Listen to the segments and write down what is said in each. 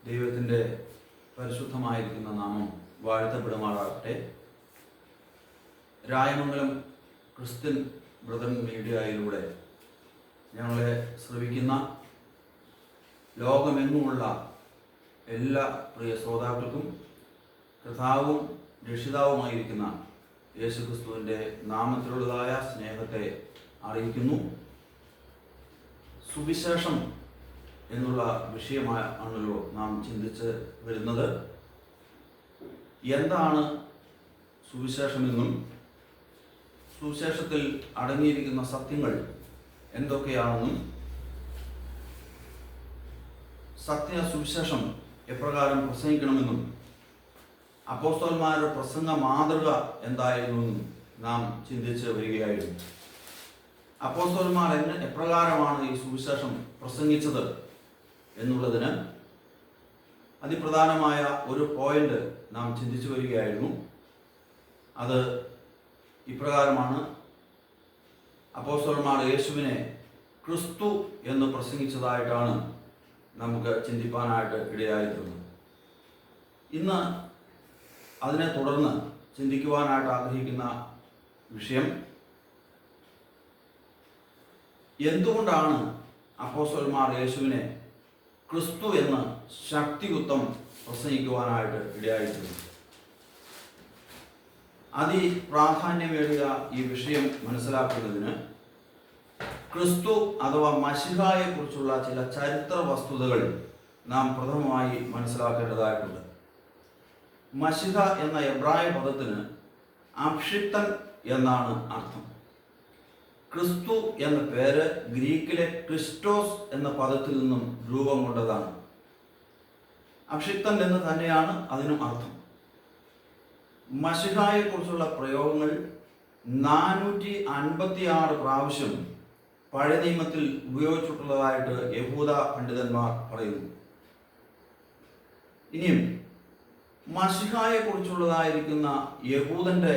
ദൈവത്തിൻ്റെ പരിശുദ്ധമായിരിക്കുന്ന നാമം വാഴ്ത്തപ്പെടുമാറാകട്ടെ. രായമംഗലം ക്രിസ്ത്യൻ ബ്രദർ മീഡിയയിലൂടെ ഞങ്ങളെ ശ്രവിക്കുന്ന ലോകമെങ്ങുമുള്ള എല്ലാ പ്രിയ ശ്രോതാക്കൾക്കും കർത്താവും രക്ഷിതാവുമായിരിക്കുന്ന യേശുക്രിസ്തുവിൻ്റെ നാമത്തിലുള്ളതായ സ്നേഹത്തെ അറിയിക്കുന്നു. സുവിശേഷം എന്നുള്ള വിഷയമാണല്ലോ നാം ചിന്തിച്ച് വരുന്നത്. എന്താണ് സുവിശേഷമെന്നും സുവിശേഷത്തിൽ അടങ്ങിയിരിക്കുന്ന സത്യങ്ങൾ എന്തൊക്കെയാണെന്നും സുവിശേഷം എപ്രകാരം പ്രസംഗിക്കണമെന്നും അപ്പോസ്തലന്മാരുടെ പ്രസംഗ മാതൃക എന്തായിരുന്നെന്നും നാം ചിന്തിച്ച് വരികയായിരുന്നു. അപ്പോസ്തലന്മാർ എപ്രകാരമാണ് ഈ സുവിശേഷം പ്രസംഗിച്ചത് എന്നുള്ളതിന് അതിപ്രധാനമായ ഒരു പോയിന്റ് നാം ചിന്തിച്ചു വരികയായിരുന്നു. അത് ഇപ്രകാരമാണ്: അപ്പോസ്തലന്മാർ യേശുവിനെ ക്രിസ്തു എന്ന് പ്രസംഗിച്ചതായിട്ടാണ് നമുക്ക് ചിന്തിപ്പാനായിട്ട് ഇടയായിട്ടുള്ളത്. ഇന്ന് അതിനെ തുടർന്ന് ചിന്തിക്കുവാനായിട്ട് ആഗ്രഹിക്കുന്ന വിഷയം, എന്തുകൊണ്ടാണ് അപ്പോസ്തലന്മാർ യേശുവിനെ ക്രിസ്തു എന്ന് ശക്തിയുക്തം പ്രസംഗിക്കുവാനായിട്ട് ഇടയായിട്ടുള്ളത്. അതിപ്രാധാന്യമേറിയ ഈ വിഷയം മനസ്സിലാക്കുന്നതിന് ക്രിസ്തു അഥവാ മശിഹായെ കുറിച്ചുള്ള ചില ചരിത്ര വസ്തുതകൾ നാം പ്രഥമമായി മനസ്സിലാക്കേണ്ടതായിട്ടുണ്ട്. മശിഹ എന്ന എബ്രായ പദത്തിന് അഭിഷിക്തൻ എന്നാണ് അർത്ഥം. ക്രിസ്തു എന്ന പേര് ഗ്രീക്കിലെ ക്രിസ്റ്റോസ് എന്ന പദത്തിൽ നിന്നും രൂപം കൊണ്ടതാണ്. അഭിഷിക്തൻ എന്ന് തന്നെയാണ് അതിനും അർത്ഥം. മശിഹായെ കുറിച്ചുള്ള പ്രയോഗങ്ങൾ 456 പ്രാവശ്യം പഴയ നിയമത്തിൽ ഉപയോഗിച്ചിട്ടുള്ളതായിട്ട് യഹൂദ പണ്ഡിതന്മാർ പറയുന്നു. ഇനിയും മശിഹായെ കുറിച്ചുള്ളതായിരിക്കുന്ന യഹൂദന്റെ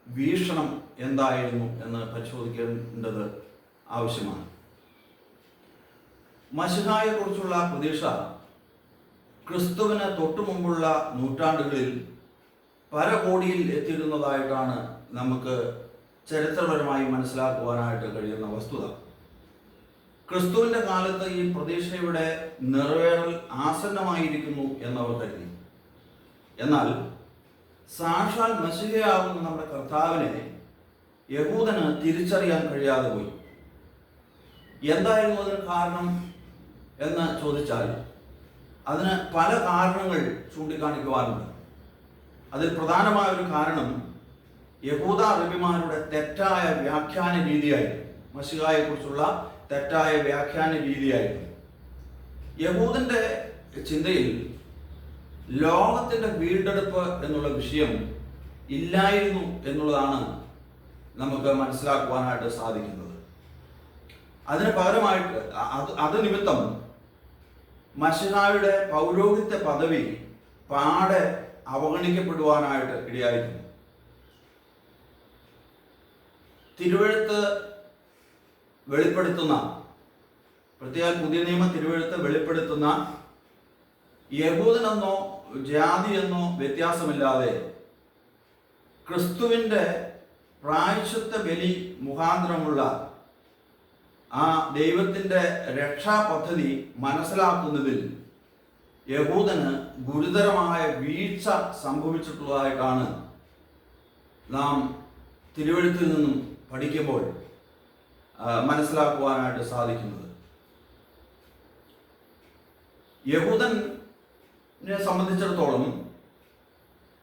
വീക്ഷണം എന്തായിരുന്നു എന്ന് പരിശോധിക്കേണ്ടത് ആവശ്യമാണ്. മശിഹായെ കുറിച്ചുള്ള പ്രതീക്ഷ ക്രിസ്തുവിന് തൊട്ടു മുമ്പുള്ള നൂറ്റാണ്ടുകളിൽ പരകോടിയിൽ എത്തിയിരുന്നതായിട്ടാണ് നമുക്ക് ചരിത്രപരമായി മനസ്സിലാക്കുവാനായിട്ട് കഴിയുന്ന വസ്തുത. ക്രിസ്തുവിൻ്റെ കാലത്ത് ഈ പ്രതീക്ഷയുടെ നിറവേറൽ ആസന്നമായിരിക്കുന്നു എന്നവർ കരുതി. എന്നാൽ സാക്ഷാൽ മശിഹയാകുന്ന നമ്മുടെ കർത്താവിനെ യഹൂദന് തിരിച്ചറിയാൻ കഴിയാതെ പോയി. എന്തായിരുന്നു അതിന് കാരണം എന്ന് ചോദിച്ചാൽ അതിന് പല കാരണങ്ങൾ ചൂണ്ടിക്കാണിക്കുവാനുണ്ട്. അതിൽ പ്രധാനമായ ഒരു കാരണം യഹൂദ റബിമാരുടെ തെറ്റായ വ്യാഖ്യാന രീതിയായിരുന്നു. മശിഹായെ കുറിച്ചുള്ള തെറ്റായ വ്യാഖ്യാന രീതിയായിരുന്നു. യഹൂദന്റെ ചിന്തയിൽ ലോകത്തിന്റെ വീണ്ടെടുപ്പ് എന്നുള്ള വിഷയം ഇല്ലായിരുന്നു എന്നുള്ളതാണ് നമുക്ക് മനസ്സിലാക്കുവാനായിട്ട് സാധിക്കുന്നത്. അതിന് പകരമായിട്ട് അത് നിമിത്തം മശിഹായുടെ പൗരോഹിത്യ പദവി പാടെ അവഗണിക്കപ്പെടുവാനായിട്ട് ഇടയായിരുന്നു. തിരുവെഴുത്ത് വെളിപ്പെടുത്തുന്ന, പ്രത്യേക പുതിയ നിയമ തിരുവെഴുത്ത് വെളിപ്പെടുത്തുന്ന യഹൂദനെന്നോ ജാതിയെന്നോ വ്യത്യാസമില്ലാതെ ക്രിസ്തുവിൻ്റെ പ്രായശ്ചിത്ത ബലി മുഖാന്തരമുള്ള ആ ദൈവത്തിൻ്റെ രക്ഷാപദ്ധതി മനസ്സിലാക്കുന്നതിൽ യഹൂദന് ഗുരുതരമായ വീഴ്ച സംഭവിച്ചിട്ടുള്ളതായിട്ടാണ് നാം തിരുവെഴുത്തിൽ നിന്നും പഠിക്കുമ്പോൾ മനസ്സിലാക്കുവാനായിട്ട് സാധിക്കുന്നത്. യഹൂദനെ സംബന്ധിച്ചിടത്തോളം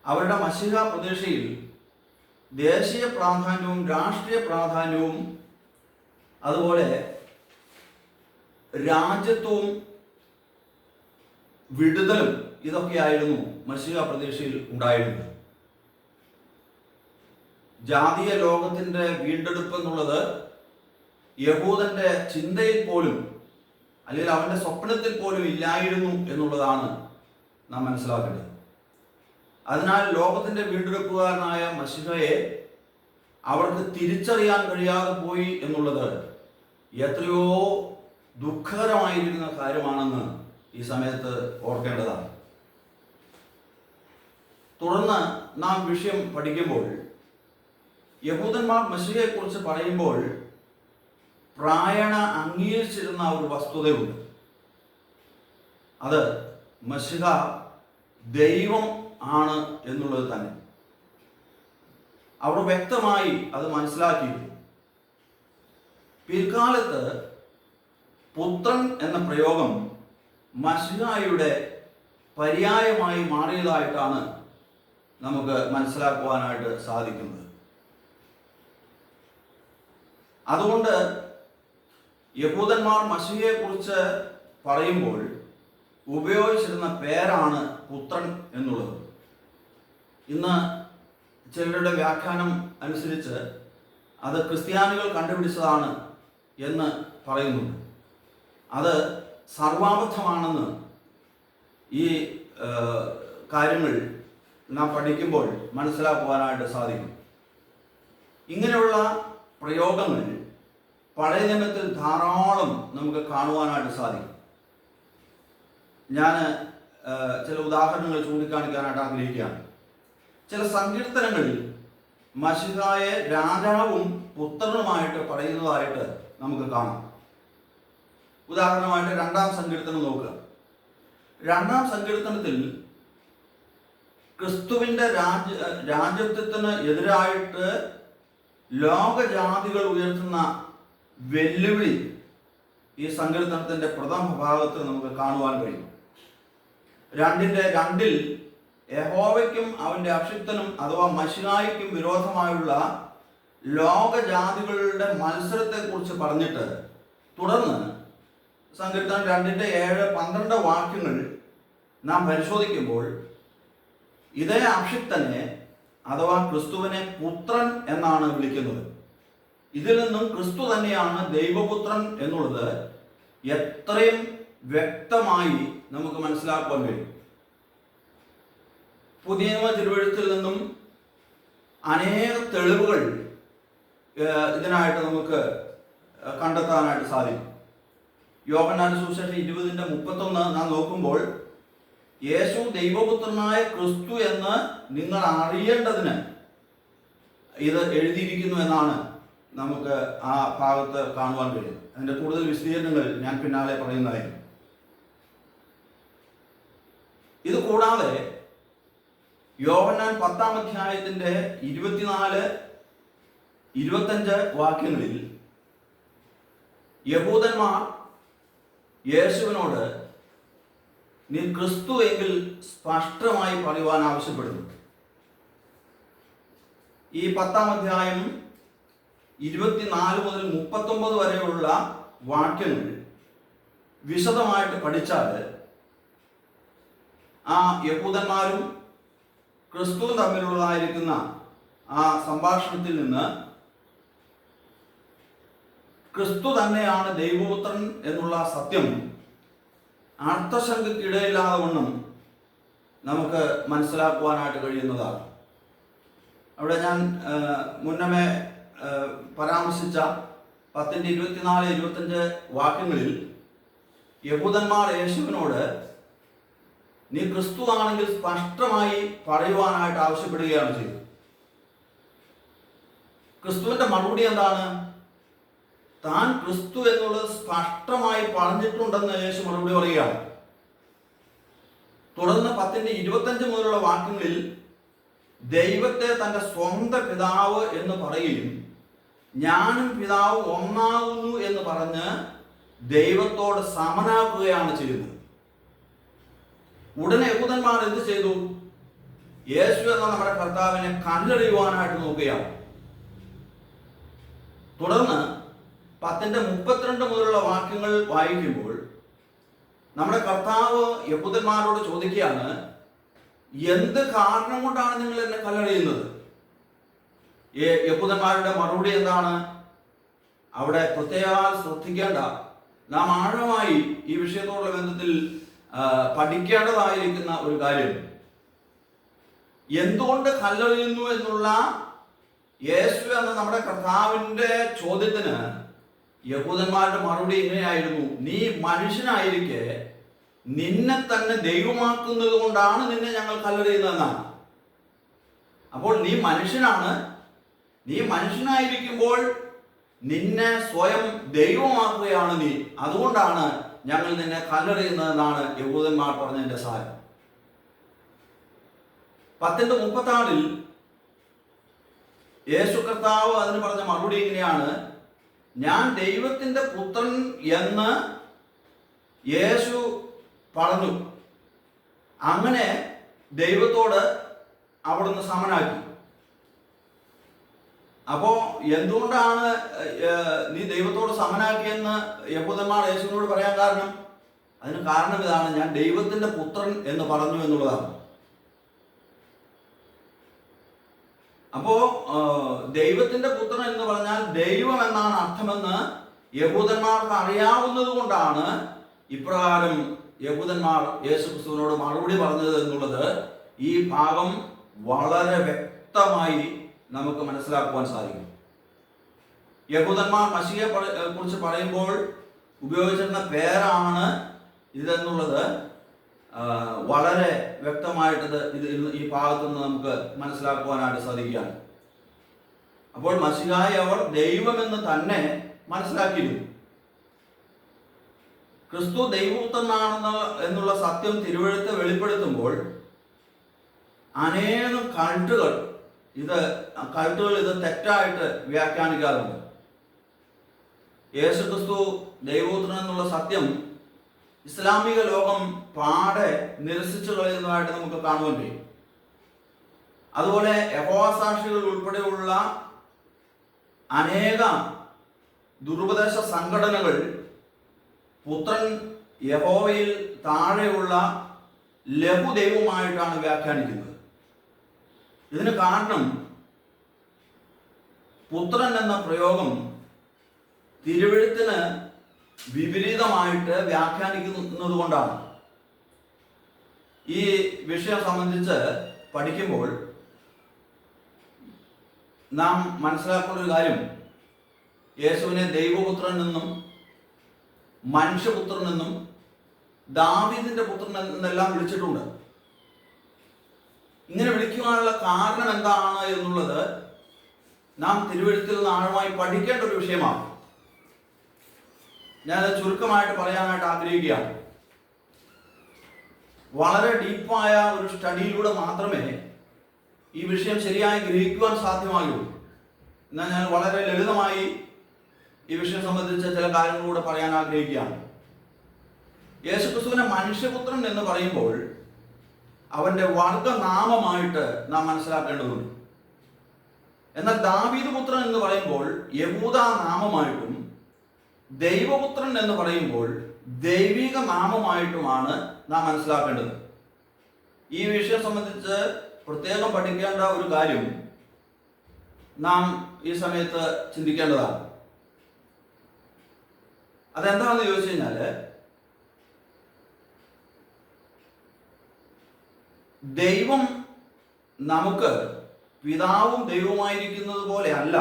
അവരുടെ മശിഹ പ്രതീക്ഷയിൽ ദേശീയ പ്രാധാന്യവും രാഷ്ട്രീയ പ്രാധാന്യവും അതുപോലെ രാജ്യത്വവും വിടുതലും ഇതൊക്കെയായിരുന്നു മശിഹ പ്രതീക്ഷയിൽ ഉണ്ടായിരുന്നത്. ജാതീയ ലോകത്തിൻ്റെ വീണ്ടെടുപ്പ് എന്നുള്ളത് യഹൂദന്റെ ചിന്തയിൽ പോലും അല്ലെങ്കിൽ അവന്റെ സ്വപ്നത്തിൽ പോലും ഇല്ലായിരുന്നു എന്നുള്ളതാണ് നാം മനസ്സിലാക്കേണ്ടത്. അതിനാൽ ലോകത്തിന്റെ വീണ്ടെടുപ്പുകാരനായ മശിഹയെ അവർക്ക് തിരിച്ചറിയാൻ കഴിയാതെ പോയി എന്നുള്ളത് എത്രയോ ദുഃഖകരമായിരിക്കുന്ന കാര്യമാണെന്ന് ഈ സമയത്ത് ഓർക്കേണ്ടതാണ്. തുടർന്ന് നാം വിഷയം പഠിക്കുമ്പോൾ യഹൂദന്മാർ മെസ്സിഹയെക്കുറിച്ച് പറയുമ്പോൾ പ്രായണ അംഗീകരിച്ചിരുന്ന ഒരു വസ്തുതയുണ്ട്. അത് മെസ്സിഹ ദൈവം ആണ് എന്നുള്ളത് തന്നെ. അവർ വ്യക്തമായി അത് മനസ്സിലാക്കിയിരുന്നു. പിൽക്കാലത്ത് പുത്രൻ എന്ന പ്രയോഗം മശിഹായുടെ പര്യായമായി മാറിയതായിട്ടാണ് നമുക്ക് മനസ്സിലാക്കുവാനായിട്ട് സാധിക്കുന്നത്. അതുകൊണ്ട് യഹൂദന്മാർ മശിഹയെക്കുറിച്ച് പറയുമ്പോൾ ഉപയോഗിച്ചിരുന്ന പേരാണ് പുത്രൻ എന്നുള്ളത്. ഇന്ന് ചിലരുടെ വ്യാഖ്യാനം അനുസരിച്ച് അത് ക്രിസ്ത്യാനികൾ കണ്ടുപിടിച്ചതാണ് എന്ന് പറയുന്നുണ്ട്. അത് സർവാബദ്ധമാണെന്ന് ഈ കാര്യങ്ങൾ നാം പഠിക്കുമ്പോൾ മനസ്സിലാക്കുവാനായിട്ട് സാധിക്കും. ഇങ്ങനെയുള്ള പ്രയോഗങ്ങൾ പഴയ നിയമത്തിൽ ധാരാളം നമുക്ക് കാണുവാനായിട്ട് സാധിക്കും. ഞാൻ ചില ഉദാഹരണങ്ങൾ ചൂണ്ടിക്കാണിക്കാനായിട്ട് ആഗ്രഹിക്കുകയാണ്. ചില സങ്കീർത്തനങ്ങളിൽ മശിഹായെ രാജാവും പുത്രനുമായിട്ട് പറയുന്നതായിട്ട് നമുക്ക് കാണാം. ഉദാഹരണമായിട്ട് 2-ാം സങ്കീർത്തനം നോക്കുക. 2-ാം സങ്കീർത്തനത്തിൽ ക്രിസ്തുവിൻ്റെ രാജ്യത്വത്തിന് എതിരായിട്ട് ലോകജാതികൾ ഉയർത്തുന്ന വെല്ലുവിളി ഈ സങ്കീർത്തനത്തിൻ്റെ പ്രഥമ ഭാഗത്ത് നമുക്ക് കാണുവാൻ കഴിയും. 2-ൽ യഹോവയ്ക്കും അവൻ്റെ അഭിഷിക്തനും അഥവാ മശിഹായ്ക്കും വിരോധമായുള്ള ലോകജാതികളുടെ മത്സരത്തെക്കുറിച്ച് പറഞ്ഞിട്ട് തുടർന്ന് സങ്കീർത്തനം 2-7-12 വാക്യങ്ങൾ നാം പരിശോധിക്കുമ്പോൾ ഇതേ അഭിഷിക്തനെ അഥവാ ക്രിസ്തുവിനെ പുത്രൻ എന്നാണ് വിളിക്കുന്നത്. ഇതിൽ നിന്നും ക്രിസ്തു തന്നെയാണ് ദൈവപുത്രൻ എന്നുള്ളത് എത്രയും വ്യക്തമായി നമുക്ക് മനസ്സിലാക്കുവാൻ കഴിയും. പുതിയ നിയമ തിരുവെഴുത്തിൽ നിന്നും അനേക തെളിവുകൾ ഇതിനായിട്ട് നമുക്ക് കണ്ടെത്താനായിട്ട് സാധിക്കും. യോഹന്നാന്റെ സുവിശേഷം 20:31 നാം നോക്കുമ്പോൾ യേശു ദൈവപുത്രനായ ക്രിസ്തു എന്ന് നിങ്ങൾ അറിയേണ്ടതിന് ഇത് എഴുതിയിരിക്കുന്നു എന്നാണ് നമുക്ക് ആ ഭാഗത്ത് കാണുവാൻ കഴിയും. അതിൻ്റെ കൂടുതൽ വിശദീകരണങ്ങൾ ഞാൻ പിന്നാലെ പറയുന്നതായിരിക്കും. ഇത് കൂടാതെ യോഹന്നാൻ 10-ാം അധ്യായത്തിൻ്റെ 24-25 വാക്യങ്ങളിൽ യഹൂദന്മാർ യേശുവിനോട് നീ ക്രിസ്തു എങ്കിൽ സ്പഷ്ടമായി പറയുവാൻ ആവശ്യപ്പെടുന്നു. ഈ 10-ാം അധ്യായം 24 മുതൽ 39 വരെയുള്ള വാക്യങ്ങൾ വിശദമായിട്ട് പഠിച്ചാൽ ആ യഹൂദന്മാരും ക്രിസ്തുവും തമ്മിലുള്ളതായിരിക്കുന്ന ആ സംഭാഷണത്തിൽ നിന്ന് ക്രിസ്തു തന്നെയാണ് ദൈവപുത്രൻ എന്നുള്ള സത്യം അർത്ഥശങ്കയ്ക്കിടയില്ലാതെ വണ്ണം നമുക്ക് മനസ്സിലാക്കുവാനായിട്ട് കഴിയുന്നതാണ്. അവിടെ ഞാൻ മുന്നമേ പരാമർശിച്ച 10-24-25 വാക്യങ്ങളിൽ യഹൂദന്മാർ യേശുവിനോട് നീ ക്രിസ്തു ആണെങ്കിൽ സ്പഷ്ടമായി പറയുവാനായിട്ട് ആവശ്യപ്പെടുകയാണ് ചെയ്തത്. ക്രിസ്തുവിന്റെ മറുപടി എന്താണ്? താൻ ക്രിസ്തു എന്നുള്ളത് സ്പഷ്ടമായി പറഞ്ഞിട്ടുണ്ടെന്ന് യേശു മറുപടി പറയുകയാണ്. തുടർന്ന് 10-25 മുതലുള്ള വാക്യങ്ങളിൽ ദൈവത്തെ തൻ്റെ സ്വന്തം പിതാവ് എന്ന് പറയുകയും ഞാനും പിതാവ് ഒന്നാകുന്നു എന്ന് പറഞ്ഞ് ദൈവത്തോട് സമനാക്കുകയാണ് ചെയ്യുന്നത്. ഉടനെ യഹൂദന്മാർ എന്ത് ചെയ്തു? യേശു എന്ന നമ്മുടെ കർത്താവിനെ കല്ലെറിയുവാനായിട്ട് നോക്കുകയാണ്. തുടർന്ന് 10-32 മുതലുള്ള വാക്യങ്ങൾ വായിക്കുമ്പോൾ നമ്മുടെ കർത്താവ് യഹൂദന്മാരോട് ചോദിക്കുകയാണ്, എന്ത് കാരണം കൊണ്ടാണ് നിങ്ങൾ എന്നെ കല്ലെറിയുന്നത്? യഹൂദന്മാരുടെ മറുപടി എന്താണ്? അവിടെ പ്രത്യേകം ശ്രദ്ധിക്കേണ്ട, നാം ആഴമായി ഈ വിഷയത്തോടുള്ള ബന്ധത്തിൽ പഠിക്കേണ്ടതായിരിക്കുന്ന ഒരു കാര്യം, എന്തുകൊണ്ട് കല്ലെറിയുന്നു എന്നുള്ള യേശു എന്ന നമ്മുടെ കർത്താവിൻ്റെ ചോദ്യത്തിന് യഹൂദന്മാരുടെ മറുപടി ഇങ്ങനെയായിരുന്നു: നീ മനുഷ്യനായിരിക്കെ നിന്നെ തന്നെ ദൈവമാക്കുന്നത് കൊണ്ടാണ് നിന്നെ ഞങ്ങൾ കല്ലെറിയുന്നതെന്നാണ്. അപ്പോൾ നീ മനുഷ്യനാണ്. നീ മനുഷ്യനായിരിക്കുമ്പോൾ നിന്നെ സ്വയം ദൈവമാക്കുകയാണ് നീ. അതുകൊണ്ടാണ് ഞങ്ങൾ നിന്നെ കല്ലെറിയുന്നതെന്നാണ് യഹൂദന്മാർ പറഞ്ഞതിന്റെ സാരം. 10:36 യേശു കർത്താവ് അതിന് പറഞ്ഞ മറുപടി ഇങ്ങനെയാണ്: ഞാൻ ദൈവത്തിന്റെ പുത്രൻ എന്ന് യേശു പറഞ്ഞു. അങ്ങനെ ദൈവത്തോട് അവിടുന്ന് സമനാക്കി. അപ്പോ എന്തുകൊണ്ടാണ് നീ ദൈവത്തോട് സമനാക്കിയെന്ന് യഹൂദന്മാർ യേശുവിനോട് പറയാൻ കാരണം? അതിന് കാരണം ഇതാണ്: ഞാൻ ദൈവത്തിന്റെ പുത്രൻ എന്ന് പറഞ്ഞു എന്നുള്ളതാണ്. അപ്പോ ദൈവത്തിന്റെ പുത്രൻ എന്ന് പറഞ്ഞാൽ ദൈവം എന്നാണ് അർത്ഥമെന്ന് യഹൂദന്മാർക്ക് അറിയാവുന്നത് കൊണ്ടാണ് ഇപ്രകാരം യഹൂദന്മാർ യേശു ക്രിസ്തുവിനോട് മറുപടി പറഞ്ഞത് എന്നുള്ളത് ഈ ഭാഗം വളരെ വ്യക്തമായി നമുക്ക് മനസ്സിലാക്കുവാൻ സാധിക്കും. യഹൂദന്മാർ മശിഹയെ കുറിച്ച് പറയുമ്പോൾ ഉപയോഗിച്ചിരുന്ന പേരാണ് ഇതെന്നുള്ളത് വളരെ വ്യക്തമായിട്ട് ഈ ഭാഗത്തു നിന്ന് നമുക്ക് മനസ്സിലാക്കുവാനായിട്ട് സാധിക്കുകയാണ്. അപ്പോൾ മശിഹായെ അവർ ദൈവമെന്ന് തന്നെ മനസ്സിലാക്കിയിരുന്നു. ക്രിസ്തു ദൈവപുത്രനാണെന്ന് എന്നുള്ള സത്യം തിരുവെഴുത്ത് വെളിപ്പെടുത്തുമ്പോൾ അനേകം കൾട്ടുകൾ ഇത് തെറ്റായിട്ട് വ്യാഖ്യാനിക്കാറുണ്ട്. യേശു ക്രിസ്തു ദൈവപുത്രൻ എന്നുള്ള സത്യം ഇസ്ലാമിക ലോകം പാടെ നിരസിച്ചു കളയുന്നതായിട്ട് നമുക്ക് കാണുവാൻ കഴിയും. അതുപോലെ യഹോവ സാക്ഷികൾ ഉൾപ്പെടെയുള്ള അനേക ദുരുപദേശ സംഘടനകൾ പുത്രൻ യഹോവയിൽ താഴെയുള്ള ലഘുദൈവമായിട്ടാണ് വ്യാഖ്യാനിക്കുന്നത്. ഇതിന് കാരണം പുത്രൻ എന്ന പ്രയോഗം തിരുവെഴുത്തിന് വിപരീതമായിട്ട് വ്യാഖ്യാനിക്കുന്നത് കൊണ്ടാണ്. ഈ വിഷയം സംബന്ധിച്ച് പഠിക്കുമ്പോൾ നാം മനസ്സിലാക്കുന്ന ഒരു കാര്യം, യേശുവിനെ ദൈവപുത്രൻ എന്നും മനുഷ്യപുത്രൻ എന്നും ദാവീദിന്റെ പുത്രൻ എന്നെല്ലാം വിളിച്ചിട്ടുണ്ട്. ഇങ്ങനെ വിളിക്കുവാനുള്ള കാരണം എന്താണ് എന്നുള്ളത് നാം തിരുവെഴുത്തിൽ നിന്ന് ആഴമായി പഠിക്കേണ്ട ഒരു വിഷയമാണ്. ഞാനത് ചുരുക്കമായിട്ട് പറയാനായിട്ട് ആഗ്രഹിക്കുകയാണ്. വളരെ ഡീപ്പായ ഒരു സ്റ്റഡിയിലൂടെ മാത്രമേ ഈ വിഷയം ശരിയായി ഗ്രഹിക്കുവാൻ സാധ്യമാകുള്ളൂ. എന്നാൽ ഞാൻ വളരെ ലളിതമായി ഈ വിഷയം സംബന്ധിച്ച ചില കാര്യങ്ങളൂടെ പറയാൻ ആഗ്രഹിക്കുകയാണ്. യേശുക്രിസ്തുവിനെ മനുഷ്യപുത്രൻ എന്ന് പറയുമ്പോൾ അവന്റെ വർഗനാമമായിട്ട് നാം മനസ്സിലാക്കേണ്ടതുണ്ട്. എന്നാൽ ദാവീദ് പുത്രൻ എന്ന് പറയുമ്പോൾ യഹൂദ നാമമായിട്ടും ദൈവപുത്രൻ എന്ന് പറയുമ്പോൾ ദൈവിക നാമമായിട്ടുമാണ് നാം മനസ്സിലാക്കേണ്ടത്. ഈ വിഷയം സംബന്ധിച്ച് പ്രത്യേകം പഠിക്കേണ്ട ഒരു കാര്യം നാം ഈ സമയത്ത് ചിന്തിക്കേണ്ടതാണ്. അതെന്താണെന്ന് ചോദിച്ചു കഴിഞ്ഞാല്, ദൈവം നമുക്ക് പിതാവും ദൈവവുമായിരിക്കുന്നത് പോലെ അല്ല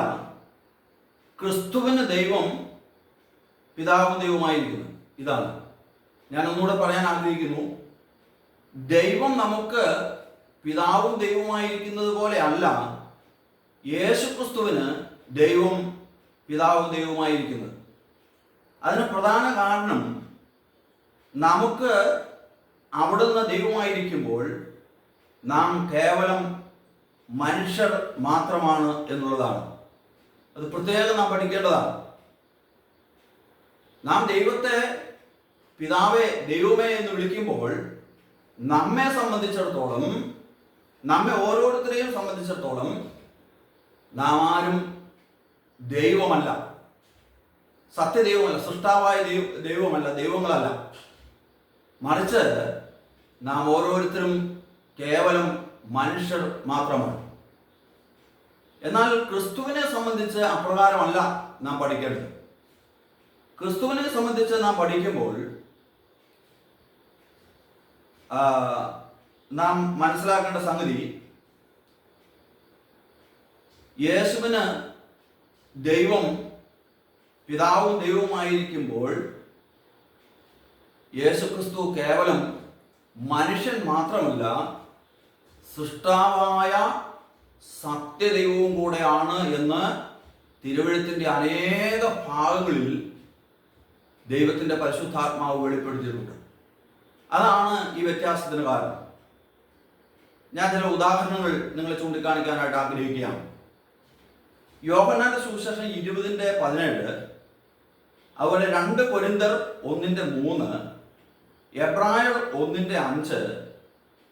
ക്രിസ്തുവിന് ദൈവം പിതാവും ദൈവമായിരിക്കുന്നു. ഇതാണ് ഞാൻ ഒന്നുകൂടെ പറയാൻ ആഗ്രഹിക്കുന്നു. ദൈവം നമുക്ക് പിതാവും ദൈവവുമായിരിക്കുന്നത് പോലെ അല്ല യേശുക്രിസ്തുവിന് ദൈവം പിതാവും ദൈവവുമായിരിക്കുന്നത്. അതിന് പ്രധാന കാരണം നമുക്ക് അവിടുന്ന് ദൈവമായിരിക്കുമ്പോൾ നാം കേവലം മനുഷ്യർ മാത്രമാണ് എന്നുള്ളതാണ്. അത് പ്രത്യേകം നാം പഠിക്കേണ്ടതാണ്. നാം ദൈവത്തെ പിതാവേ ദൈവമേ എന്ന് വിളിക്കുമ്പോൾ നമ്മെ സംബന്ധിച്ചിടത്തോളം, നമ്മെ ഓരോരുത്തരെയും സംബന്ധിച്ചിടത്തോളം നാം ആരും ദൈവമല്ല, സത്യദൈവമല്ല, സൃഷ്ടാവായ ദൈവമല്ല, ദൈവങ്ങളല്ല. മറിച്ച് നാം ഓരോരുത്തരും കേവലം മനുഷ്യർ മാത്രമാണ്. എന്നാൽ ക്രിസ്തുവിനെ സംബന്ധിച്ച് അപ്രകാരമല്ല നാം പഠിക്കേണ്ടത്. ക്രിസ്തുവിനെ സംബന്ധിച്ച് നാം പഠിക്കുമ്പോൾ നാം മനസ്സിലാക്കേണ്ട സംഗതി, യേശുവിന് ദൈവം പിതാവും ദൈവവുമായിരിക്കുമ്പോൾ യേശുക്രിസ്തു കേവലം മനുഷ്യൻ മാത്രമല്ല, സൃഷ്ടാവായ സത്യദൈവവും കൂടെയാണ് എന്ന് തിരുവെഴുത്തിൻ്റെ അനേക ഭാഗങ്ങളിൽ ദൈവത്തിൻ്റെ പരിശുദ്ധാത്മാവ് വെളിപ്പെടുത്തിയിട്ടുണ്ട്. അതാണ് ഈ വ്യത്യാസത്തിന് കാരണം. ഞാൻ ചില ഉദാഹരണങ്ങൾ നിങ്ങളെ ചൂണ്ടിക്കാണിക്കാനായിട്ട് ആഗ്രഹിക്കുകയാണ്. യോഹന്നാന്റെ സുവിശേഷം 20:17, അതുപോലെ 2 കൊരിന്ത്യർ 1:3, എബ്രായർ 1:5,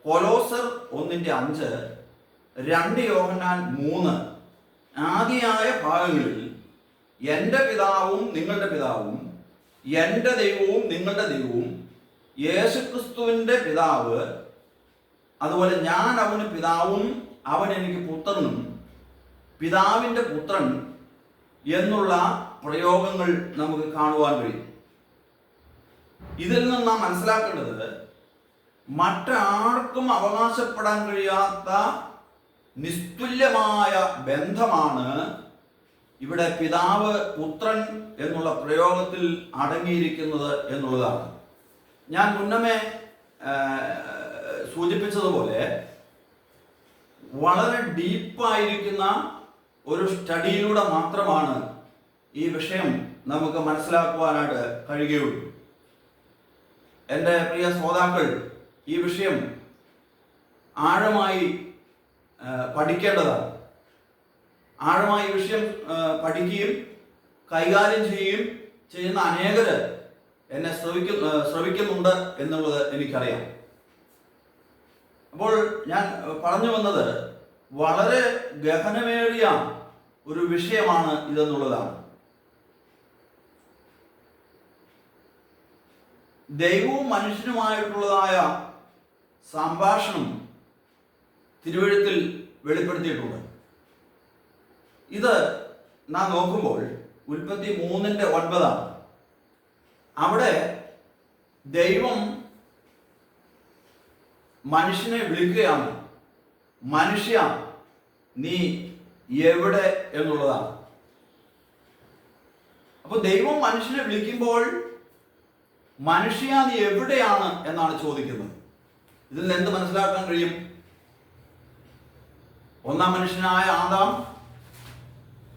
കൊലോസർ 1:5, 2 യോഹന്നാൻ 3 ആദിയായ ഭാഗങ്ങളിൽ എൻ്റെ പിതാവും നിങ്ങളുടെ പിതാവും, എൻ്റെ ദൈവവും നിങ്ങളുടെ ദൈവവും, യേശുക്രിസ്തുവിൻ്റെ പിതാവ്, അതുപോലെ ഞാൻ അവന് പിതാവും അവൻ എനിക്ക് പുത്രനും, പിതാവിൻ്റെ പുത്രൻ എന്നുള്ള പ്രയോഗങ്ങൾ നമുക്ക് കാണുവാൻ കഴിയും. ഇതിൽ നിന്ന് നാം മനസ്സിലാക്കേണ്ടത് മറ്റാർക്കും അവകാശപ്പെടാൻ കഴിയാത്ത നിസ്തുല്യമായ ബന്ധമാണ് ഇവിടെ പിതാവ് പുത്രൻ എന്നുള്ള പ്രയോഗത്തിൽ അടങ്ങിയിരിക്കുന്നത് എന്നുള്ളതാണ്. ഞാൻ മുന്നമേ സൂചിപ്പിച്ചതുപോലെ വളരെ ഡീപ്പായിരിക്കുന്ന ഒരു സ്റ്റഡിയിലൂടെ മാത്രമാണ് ഈ വിഷയം നമുക്ക് മനസ്സിലാക്കുവാനായിട്ട് കഴിയുകയുള്ളൂ. എൻ്റെ പ്രിയ ശ്രോതാക്കൾ ഈ വിഷയം ആഴമായി പഠിക്കേണ്ടതാണ്. ആഴമായി ഈ വിഷയം പഠിക്കുകയും കൈകാര്യം ചെയ്യുകയും ചെയ്യുന്ന അനേകർ എന്നെ ശ്രവിക്കുന്നുണ്ട് എന്നുള്ളത് എനിക്കറിയാം. അപ്പോൾ ഞാൻ പറഞ്ഞു വന്നത് വളരെ ഗഹനമേറിയ ഒരു വിഷയമാണ് ഇതെന്നുള്ളതാണ്. ദൈവവും മനുഷ്യനുമായിട്ടുള്ളതായ സംഭാഷണം തിരുവെഴുത്തിൽ വെളിപ്പെടുത്തിയിട്ടുണ്ട്. ഇത് നാം നോക്കുമ്പോൾ ഉൽപ്പത്തി 3:9 അവിടെ ദൈവം മനുഷ്യനെ വിളിക്കുകയാണ്, മനുഷ്യ നീ എവിടെ എന്നുള്ളതാണ്. അപ്പോൾ ദൈവം മനുഷ്യനെ വിളിക്കുമ്പോൾ മനുഷ്യ നീ എവിടെയാണ് എന്നാണ് ചോദിക്കുന്നത്. ഇതിൽ നിന്ന് എന്ത് മനസ്സിലാക്കാൻ കഴിയും? ഒന്നാം മനുഷ്യനായ ആദാം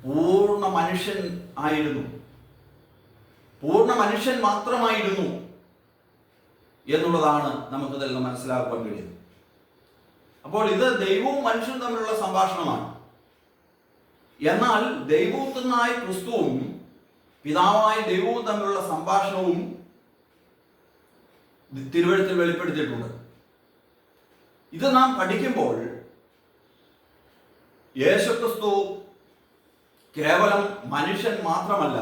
പൂർണ്ണ മനുഷ്യൻ ആയിരുന്നു, പൂർണ്ണ മനുഷ്യൻ മാത്രമായിരുന്നു എന്നുള്ളതാണ് നമുക്കിതിൽ നിന്ന് മനസ്സിലാക്കാൻ കഴിയുന്നത്. അപ്പോൾ ഇത് ദൈവവും മനുഷ്യനും തമ്മിലുള്ള സംഭാഷണമാണ്. എന്നാൽ ദൈവപുത്രനായ ക്രിസ്തുവും പിതാവായ ദൈവവും തമ്മിലുള്ള സംഭാഷണവും തിരുവെഴുത്തിൽ വെളിപ്പെടുത്തിയിട്ടുണ്ട്. ഇത് നാം പഠിക്കുമ്പോൾ യേശുക്രിസ്തു കേവലം മനുഷ്യൻ മാത്രമല്ല,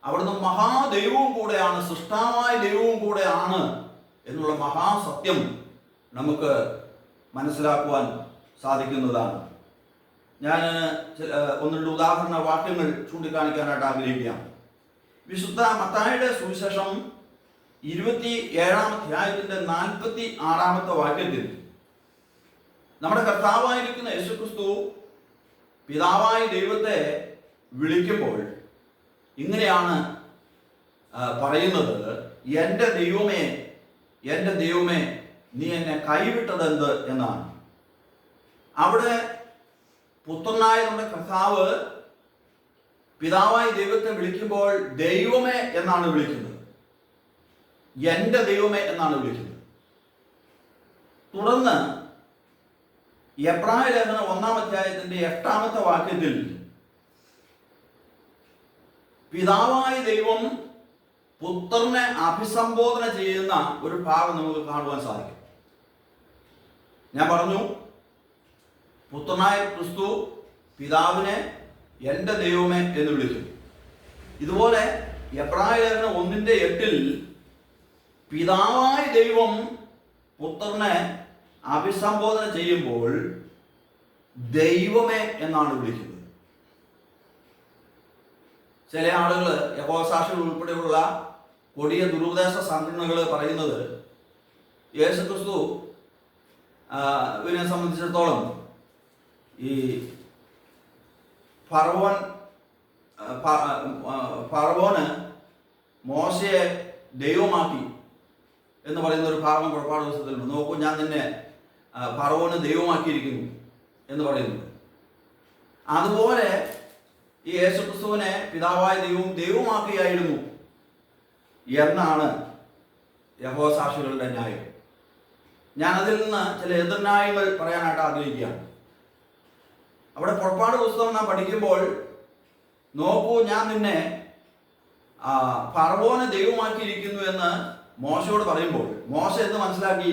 അവിടുന്ന് മഹാദൈവവും കൂടെയാണ്, സൃഷ്ടാവായ ദൈവവും കൂടെയാണ് എന്നുള്ള മഹാസത്യം നമുക്ക് മനസ്സിലാക്കുവാൻ സാധിക്കുന്നതാണ്. ഞാൻ 1-2 ഉദാഹരണ വാക്യങ്ങൾ ചൂണ്ടിക്കാണിക്കാനായിട്ട് ആഗ്രഹിക്കുകയാണ്. വിശുദ്ധ മത്തായിയുടെ സുവിശേഷം 27-ാം അധ്യായത്തിന്റെ 46-ാമത്തെ വാക്യത്തിൽ നമ്മുടെ കർത്താവായിരിക്കുന്ന യേശുക്രിസ്തു പിതാവായ ദൈവത്തെ വിളിക്കുമ്പോൾ ഇങ്ങനെയാണ് പറയുന്നത്, എൻ്റെ ദൈവമേ, എൻ്റെ ദൈവമേ, നീ എന്നെ കൈവിട്ടതെന്ത് എന്നാണ്. അവിടെ പുത്രനായ നമ്മുടെ കർത്താവ് പിതാവായ ദൈവത്തെ വിളിക്കുമ്പോൾ ദൈവമേ എന്നാണ് വിളിക്കുന്നത്, എൻ്റെ ദൈവമേ എന്നാണ് വിളിക്കുന്നത്. തുടർന്ന് എബ്രായ ലേഖനം 1-ാം അധ്യായത്തിന്റെ 8-ാമത്തെ വാക്യത്തിൽ പിതാവായ ദൈവം പുത്രനെ അഭിസംബോധന ചെയ്യുന്ന ഒരു ഭാഗം നമുക്ക് കാണുവാൻ സാധിക്കും. ഞാൻ പറഞ്ഞു, പുത്രനായ ക്രിസ്തു പിതാവിനെ എൻ്റെ ദൈവമേ എന്ന് വിളിച്ചു. ഇതുപോലെ എബ്രായ ലേഖനം 1-8 പിതാവായ ദൈവം പുത്രനെ അഭിസംബോധന ചെയ്യുമ്പോൾ ദൈവമേ എന്നാണ് വിളിക്കുന്നത്. ചില ആളുകൾ, യഹോവസാക്ഷികൾ ഉൾപ്പെടെയുള്ള കൊടിയ ദുരുപദേശ സംഘടനകൾ പറയുന്നത് യേശുക്രിസ്തു ഇതിനെ സംബന്ധിച്ചിടത്തോളം ഈ ഫറവോന് മോശയെ ദൈവമാക്കി എന്ന് പറയുന്ന ഒരു ഭാഗം പുറപ്പാട് പുസ്തകത്തിലുണ്ട്. നോക്കൂ, ഞാൻ നിന്നെ ഫറവോന് ദൈവമാക്കിയിരിക്കുന്നു എന്ന് പറയുന്നുണ്ട്. അതുപോലെ ഈ യേശുക്രിസ്തുവിനെ പിതാവായ ദൈവമാക്കുകയായിരുന്നു എന്നാണ് യഹോവ സാക്ഷികളുടെ ന്യായം. ഞാൻ അതിൽ നിന്ന് ചില എതിർന്യായങ്ങൾ പറയാനായിട്ട് ആഗ്രഹിക്കുകയാണ്. അവിടെ പുറപ്പാട് പുസ്തകം നാം പഠിക്കുമ്പോൾ നോക്കൂ, ഞാൻ നിന്നെ ഫറവോനെ ദൈവമാക്കിയിരിക്കുന്നു എന്ന് മോശയോട് പറയുമ്പോൾ മോശ എന്ന് മനസ്സിലാക്കി?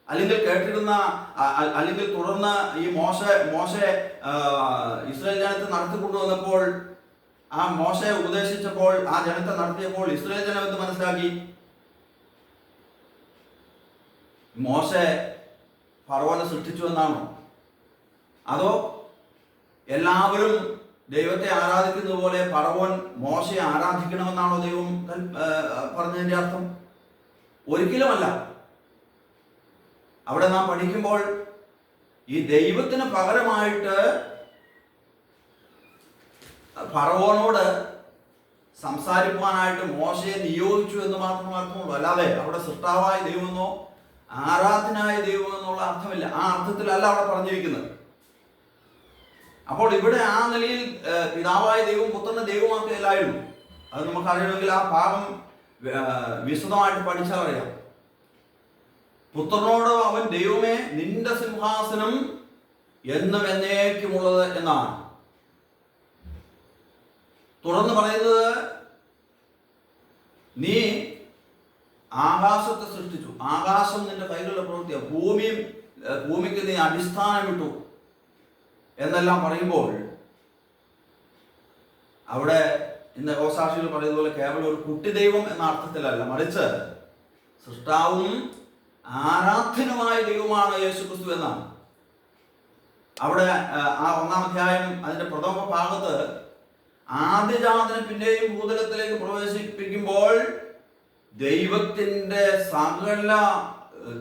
അല്ലെങ്കിൽ കേട്ടിരുന്ന അല്ലെങ്കിൽ തുടർന്ന് ഈ മോശ ഇസ്രായേൽ ജനത്തെ നടത്തിക്കൊണ്ടുവന്നപ്പോൾ, ആ മോശയെ ഉപദേശിച്ചപ്പോൾ, ആ ജനത്തെ നടത്തിയപ്പോൾ ഇസ്രായേൽ ജനം എന്ന് മനസ്സിലാക്കി? മോശ ഫറവോനെ സൃഷ്ടിച്ചു എന്നാണോ? അതോ എല്ലാവരും ദൈവത്തെ ആരാധിക്കുന്നത് പോലെ ഫറവോൻ മോശയെ ആരാധിക്കണമെന്നാണോ ദൈവം പറഞ്ഞതിന്റെ അർത്ഥം? ഒരിക്കലുമല്ല. അവിടെ നാം പഠിക്കുമ്പോൾ ഈ ദൈവത്തിന് പകരമായിട്ട് ഫറവോനോട് സംസാരിക്കാനായിട്ട് മോശയെ നിയോഗിച്ചു എന്ന് മാത്രമേ അർത്ഥമുള്ളൂ. അല്ലാതെ അവിടെ സൃഷ്ടാവായ ദൈവമെന്നോ ആരാധനായ ദൈവമെന്നുള്ള അർത്ഥമില്ല. ആ അർത്ഥത്തിലല്ല അവിടെ പറഞ്ഞിരിക്കുന്നത്. അപ്പോൾ ഇവിടെ ആ നിലയിൽ പിതാവായ ദൈവം പുത്രനെ ദൈവമാക്കുകയില്ലായിരുന്നു. അത് നമുക്കറിയണമെങ്കിൽ ആ ഭാഗം വിശദമായിട്ട് പഠിച്ചാൽ അറിയാം. പുത്രനോട് അവൻ ദൈവമേ നിന്റെ സിംഹാസനം എന്നും എന്നേക്കുമുള്ളത് എന്നാണ്. തുടർന്ന് പറയുന്നത്, നീ ആകാശത്തെ സൃഷ്ടിച്ചു, ആകാശം നിന്റെ കൈകളുടെ പ്രവൃത്തിയാണ്, ഭൂമിക്ക് നീ അടിസ്ഥാനമിട്ടു എന്നെല്ലാം പറയുമ്പോൾ അവിടെ ഇന്ന് യോസാക്ഷികൾ പറയുന്നത് പോലെ കേവലം ഒരു കുട്ടി ദൈവം എന്ന അർത്ഥത്തിലല്ല, മറിച്ച് സൃഷ്ടാവും ആരാധ്യനുമായ ദൈവമാണ് യേശുക്രിസ്തു എന്നാണ്. അവിടെ ആ 1-ാം അധ്യായം അതിന്റെ പ്രഥമ ഭാഗത്ത് ആദ്യജാതനെ പിന്നെയും ഭൂതലത്തിലേക്ക് പ്രവേശിപ്പിക്കുമ്പോൾ ദൈവത്തിന്റെ സകല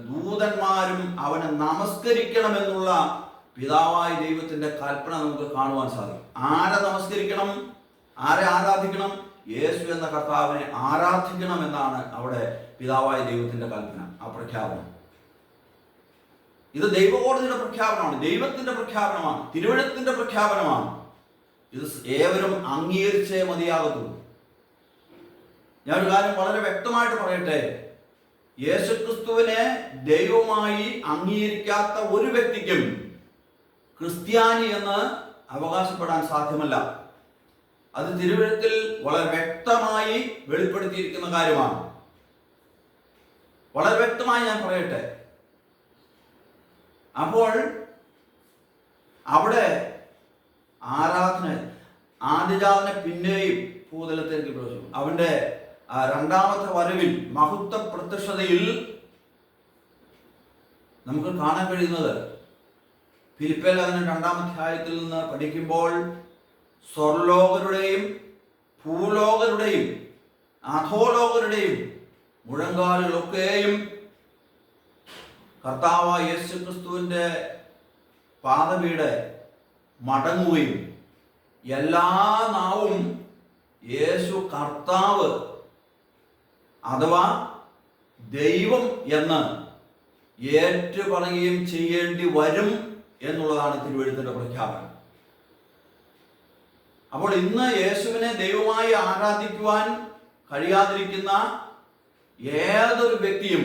ദൂതന്മാരും അവനെ നമസ്കരിക്കണമെന്നുള്ള പിതാവായ ദൈവത്തിന്റെ കൽപ്പന നമുക്ക് കാണുവാൻ സാധിക്കും. ആരെ നമസ്കരിക്കണം? ആരെ ആരാധിക്കണം? യേശു എന്ന കർത്താവിനെ ആരാധിക്കണം എന്നാണ് അവിടെ പിതാവായ ദൈവത്തിന്റെ കൽപ്പന, ആ പ്രഖ്യാപനം. ഇത് ദൈവകോടതിയുടെ പ്രഖ്യാപനമാണ്, ദൈവത്തിന്റെ പ്രഖ്യാപനമാണ്, തിരുവഴുത്തിന്റെ പ്രഖ്യാപനമാണ്. ഇത് ഏവരും അംഗീകരിച്ചേ മതിയാകത്തുള്ളൂ. ഞാനൊരു കാര്യം വളരെ വ്യക്തമായിട്ട് പറയട്ടെ, യേശുക്രിസ്തുവിനെ ദൈവമായി അംഗീകരിക്കാത്ത ഒരു വ്യക്തിക്കും ക്രിസ്ത്യാനി എന്ന് അവകാശപ്പെടാൻ സാധ്യമല്ല. അത് തിരുവഴുത്തിൽ വളരെ വ്യക്തമായി വെളിപ്പെടുത്തിയിരിക്കുന്ന കാര്യമാണ്. വളരെ വ്യക്തമായി ഞാൻ പറയട്ടെ. അപ്പോൾ അവിടെ ആരാധന, ആദ്യജാതനെ പിന്നെയും ഭൂതലത്തിലേക്ക് പ്രവേശിക്കും. അവന്റെ രണ്ടാമത്തെ വരവിൽ, മഹത്വ പ്രത്യക്ഷതയിൽ നമുക്ക് കാണാൻ കഴിയുന്നത്, ഫിലിപ്പിയർ അതിന് 2-ാം അധ്യായത്തിൽ നിന്ന് പഠിക്കുമ്പോൾ, സ്വർലോകരുടെയും ഭൂലോകരുടെയും അധോലോകരുടെയും മുഴങ്കാലുകളൊക്കെയും കർത്താവായ യേശുക്രിസ്തുവിന്റെ പാദപീഠ മടങ്ങുകയും എല്ലാ നാവും യേശു കർത്താവ് അഥവാ ദൈവം എന്ന് ഏറ്റുപറയുകയും ചെയ്യേണ്ടി വരും എന്നുള്ളതാണ് തിരുവഴുത്തിന്റെ പ്രഖ്യാപനം. അപ്പോൾ ഇന്ന് യേശുവിനെ ദൈവമായി ആരാധിക്കുവാൻ കഴിയാതിരിക്കുന്ന ഏതൊരു വ്യക്തിയും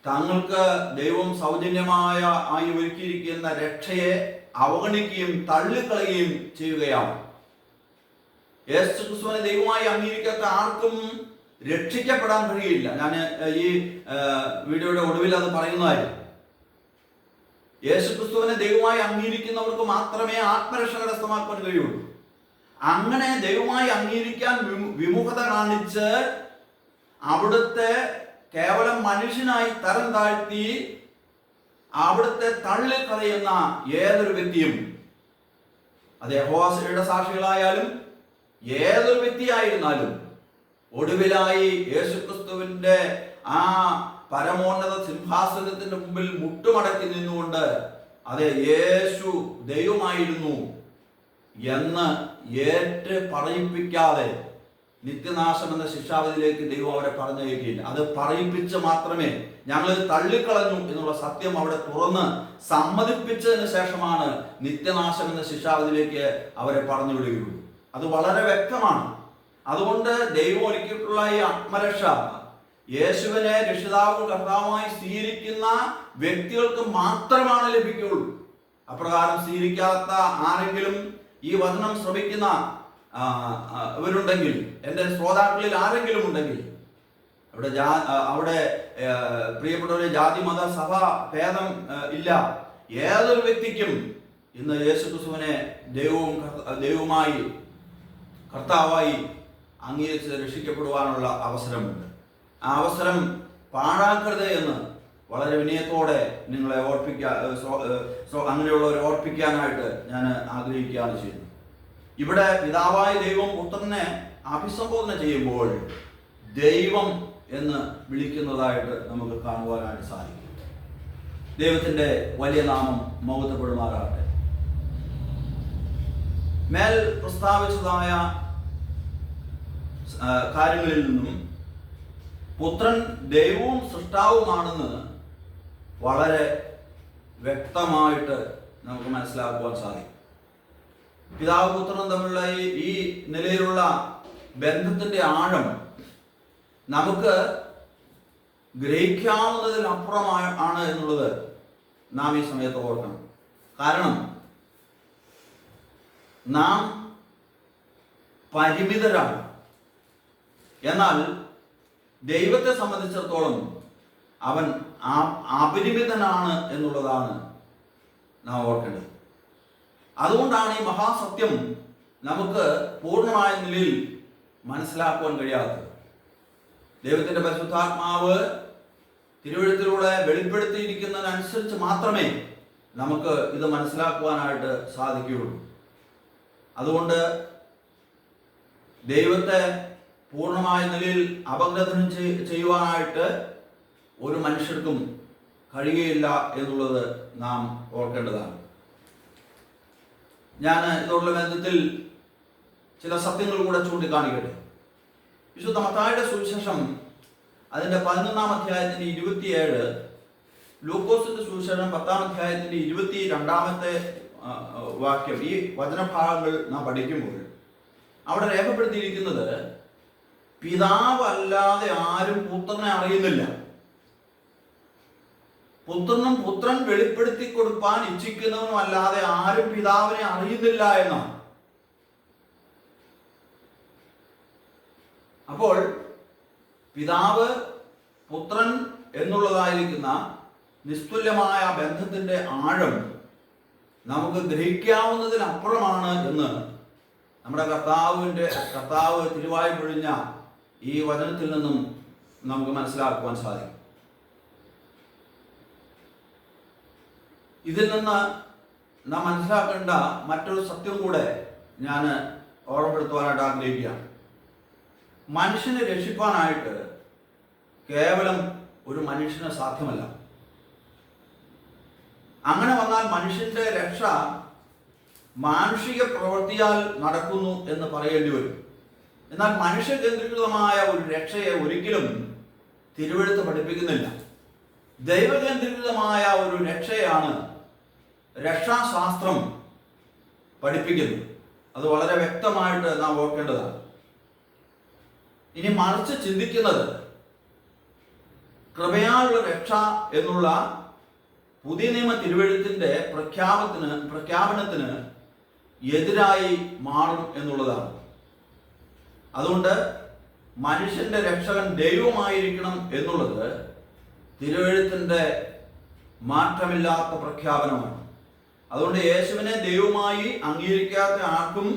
തങ്ങൾക്ക് ദൈവം സൗജന്യമായി ഒരുക്കിയിരിക്കുന്ന രക്ഷയെ അവഗണിക്കുകയും തള്ളിക്കളയുകയും ചെയ്യുകയാണ്. യേശുക്രിസ്തുവിനെ ദൈവമായി അംഗീകരിക്കാത്ത ആർക്കും രക്ഷിക്കപ്പെടാൻ കഴിയില്ല. ഞാൻ ഈ വീഡിയോയുടെ ഒടുവിൽ അത് പറയുന്നതായിരുന്നു. യേശുക്രിസ്തുവിനെ ദൈവമായി അംഗീകരിക്കുന്നവർക്ക് മാത്രമേ ആത്മരക്ഷ കരസ്ഥമാക്കാൻ കഴിയുള്ളൂ. അങ്ങനെ ദൈവമായി അംഗീകരിക്കാൻ വിമുഖത കാണിച്ച് അവിടുത്തെ കേവലം മനുഷ്യനായി തരം താഴ്ത്തി അവിടുത്തെ തള്ളിക്കളയുന്ന ഏതൊരു വ്യക്തിയും, അത് യഹോവയുടെ സാക്ഷികളായാലും ഏതൊരു വ്യക്തിയായിരുന്നാലും, ഒടുവിലായി യേശുക്രിസ്തുവിന്റെ ആ പരമോന്നത സിംഹാസനത്തിന്റെ മുമ്പിൽ മുട്ടുമടക്കി നിന്നുകൊണ്ട് അതെ യേശു ദൈവമായിരുന്നു എന്ന് ഏറ്റ് പറയിപ്പിക്കാതെ നിത്യനാശം എന്ന ശിക്ഷാവിധിയിലേക്ക് ദൈവം അവരെ പറഞ്ഞയക്കുകയില്ല. അത് പറയിപ്പിച്ച് മാത്രമേ, ഞങ്ങൾ തള്ളിക്കളഞ്ഞു എന്നുള്ള സത്യം അവിടെ തുറന്ന് സമ്മതിപ്പിച്ചതിന് ശേഷമാണ് നിത്യനാശം എന്ന ശിക്ഷാവിധിയിലേക്ക് അവരെ പറഞ്ഞു വിടുകയുള്ളൂ. അത് വളരെ വ്യക്തമാണ്. അതുകൊണ്ട് ദൈവം ഒരുക്കിയിട്ടുള്ള ഈ ആത്മരക്ഷ യേശുവിനെ രക്ഷിതാവും കർത്താവുമായി സ്വീകരിക്കുന്ന വ്യക്തികൾക്ക് മാത്രമാണ് ലഭിക്കുകയുള്ളൂ. അപ്രകാരം സ്വീകരിക്കാത്ത ആരെങ്കിലും, ഈ വചനം ശ്രമിക്കുന്ന ഇവരുണ്ടെങ്കിൽ, എൻ്റെ ശ്രോതാക്കളിൽ ആരെങ്കിലും ഉണ്ടെങ്കിൽ, അവിടെ പ്രിയപ്പെട്ടവരെ, ജാതി മത സഭ ഭേദം ഇല്ല. ഏതൊരു വ്യക്തിക്കും ഇന്ന് യേശുക്രിസ്തുവിനെ ദൈവവുമായി കർത്താവായി അംഗീകരിച്ച് രക്ഷിക്കപ്പെടുവാനുള്ള അവസരമുണ്ട്. ആ അവസരം പാഴാക്കരുത് എന്ന് വളരെ വിനയത്തോടെ നിങ്ങളെ അങ്ങനെയുള്ളവരെ ഓർപ്പിക്കാനായിട്ട് ഞാൻ ആഗ്രഹിക്കുകയാണ് ചെയ്യുന്നത്. ഇവിടെ പിതാവായ ദൈവം പുത്രനെ അഭിസംബോധന ചെയ്യുമ്പോൾ ദൈവം എന്ന് വിളിക്കുന്നതായിട്ട് നമുക്ക് കാണുവാനായിട്ട് സാധിക്കും. ദൈവത്തിൻ്റെ വലിയ നാമം മഹത്വപ്പെടുമാറാകട്ടെ. മേൽ പ്രസ്താവിച്ചതായ കാര്യങ്ങളിൽ നിന്നും പുത്രൻ ദൈവവും സൃഷ്ടാവുമാണെന്ന് വളരെ വ്യക്തമായിട്ട് നമുക്ക് മനസ്സിലാക്കുവാൻ സാധിക്കും. പിതാവ് പുത്രനും തമ്മിലുള്ള ഈ നിലയിലുള്ള ബന്ധത്തിന്റെ ആഴം നമുക്ക് ഗ്രഹിക്കാവുന്നതിനപ്പുറമാണ് എന്നുള്ളത് നാം ഈ സമയത്ത് ഓർക്കണം. കാരണം നാം പരിമിതരാണ്. എന്നാൽ ദൈവത്തെ സംബന്ധിച്ചിടത്തോളം അവൻ അപരിമിതനാണ് എന്നുള്ളതാണ് നാം ഓർക്കേണ്ടത്. അതുകൊണ്ടാണ് ഈ മഹാസത്യം നമുക്ക് പൂർണ്ണമായ നിലയിൽ മനസ്സിലാക്കുവാൻ കഴിയാത്തത്. ദൈവത്തിൻ്റെ പരിശുദ്ധാത്മാവ് തിരുവെഴുത്തിലൂടെ വെളിപ്പെടുത്തിയിരിക്കുന്നതിനനുസരിച്ച് മാത്രമേ നമുക്ക് ഇത് മനസ്സിലാക്കുവാനായിട്ട് സാധിക്കുകയുള്ളൂ. അതുകൊണ്ട് ദൈവത്തെ പൂർണ്ണമായ നിലയിൽ അപഗ്രഥനം ചെയ്യുവാനായിട്ട് ഒരു മനുഷ്യർക്കും കഴിയുകയില്ല എന്നുള്ളത് നാം ഓർക്കേണ്ടതാണ്. ഞാൻ ഇതോടുള്ള ബന്ധത്തിൽ ചില സത്യങ്ങൾ കൂടെ ചൂണ്ടിക്കാണിക്കട്ടെ. വിശുദ്ധ മത്തായിയുടെ സുവിശേഷം അതിൻ്റെ 11-ാം അധ്യായത്തിൻ്റെ 27, ലൂക്കോസിന്റെ സുവിശേഷം 10-ാം അധ്യായത്തിൻ്റെ 22-ാമത്തെ വാക്യം, ഈ വചനഭാഗങ്ങൾ നാം പഠിക്കുമ്പോൾ അവിടെ രേഖപ്പെടുത്തിയിരിക്കുന്നത് പിതാവ് അല്ലാതെ ആരും പുത്രനെ അറിയുന്നില്ല, പുത്രനും പുത്രൻ വെളിപ്പെടുത്തി കൊടുക്കാൻ ഇച്ഛിക്കുന്നവനും അല്ലാതെ ആരും പിതാവിനെ അറിയുന്നില്ല എന്നാണ്. അപ്പോൾ പിതാവ് പുത്രൻ എന്നുള്ളതായിരിക്കുന്ന നിസ്തുല്യമായ ബന്ധത്തിന്റെ ആഴം നമുക്ക് ഗ്രഹിക്കാവുന്നതിനപ്പുറമാണ് എന്ന് നമ്മുടെ കർത്താവ് തിരുവായി പൊഴിഞ്ഞ ഈ വചനത്തിൽ നിന്നും നമുക്ക് മനസ്സിലാക്കുവാൻ സാധിക്കും. ഇതിൽ നിന്ന് നാം മനസ്സിലാക്കേണ്ട മറ്റൊരു സത്യം കൂടെ ഞാൻ ഓർമ്മപ്പെടുത്തുവാനായിട്ട് ആഗ്രഹിക്കുകയാണ്. മനുഷ്യനെ രക്ഷിക്കാനായിട്ട് കേവലം ഒരു മനുഷ്യന് സാധ്യമല്ല. അങ്ങനെ വന്നാൽ മനുഷ്യന്റെ രക്ഷ മാനുഷിക പ്രവൃത്തിയാൽ നടക്കുന്നു എന്ന് പറയേണ്ടി വരും. എന്നാൽ മനുഷ്യകേന്ദ്രീകൃതമായ ഒരു രക്ഷയെ ഒരിക്കലും തിരുവെഴുത്ത് പഠിപ്പിക്കുന്നില്ല. ദൈവകേന്ദ്രീകൃതമായ ഒരു രക്ഷയാണ് രക്ഷാശാസ്ത്രം പഠിപ്പിക്കുന്നത്. അത് വളരെ വ്യക്തമായിട്ട് നാം ഓർക്കേണ്ടതാണ്. ഇനി മറിച്ച് ചിന്തിക്കുന്നത് കൃപയാലുള്ള രക്ഷ എന്നുള്ള പുതിയ നിയമ തിരുവെഴുത്തിന്റെ പ്രഖ്യാപനത്തിന് എതിരായി മാറും എന്നുള്ളതാണ്. അതുകൊണ്ട് മനുഷ്യന്റെ രക്ഷകൻ ദൈവമായിരിക്കണം എന്നുള്ളത് തിരുവെഴുത്തിന്റെ മാറ്റമില്ലാത്ത പ്രഖ്യാപനമാണ്. അതുകൊണ്ട് യേശുവിനെ ദൈവമായി അംഗീകരിക്കാത്ത ആർക്കും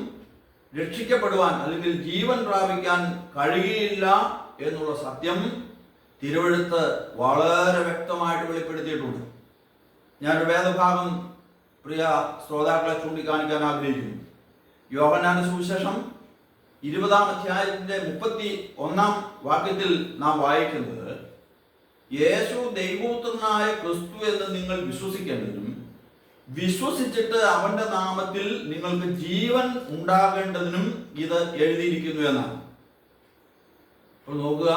രക്ഷിക്കപ്പെടുവാൻ അല്ലെങ്കിൽ ജീവൻ പ്രാപിക്കാൻ കഴിയുകയില്ല എന്നുള്ള സത്യം തിരുവെഴുത്ത് വളരെ വ്യക്തമായിട്ട് വെളിപ്പെടുത്തിയിട്ടുണ്ട്. ഞാനൊരു വേദഭാഗം പ്രിയ ശ്രോതാക്കളെ ചൂണ്ടിക്കാണിക്കാൻ ആഗ്രഹിക്കുന്നു. യോഹന്നാന്റെ സുവിശേഷം 20-ാം അധ്യായത്തിന്റെ 31-ാം വാക്യത്തിൽ നാം വായിക്കുന്നത്, യേശു ദൈവപുത്രനായ ക്രിസ്തു എന്ന് നിങ്ങൾ വിശ്വസിക്കേണ്ടതിനും വിശ്വസിച്ചിട്ട് അവന്റെ നാമത്തിൽ നിങ്ങൾക്ക് ജീവൻ ഉണ്ടാകേണ്ടതിനും ഇത് എഴുതിയിരിക്കുന്നു എന്നാണ്. അപ്പോൾ നോക്കുക,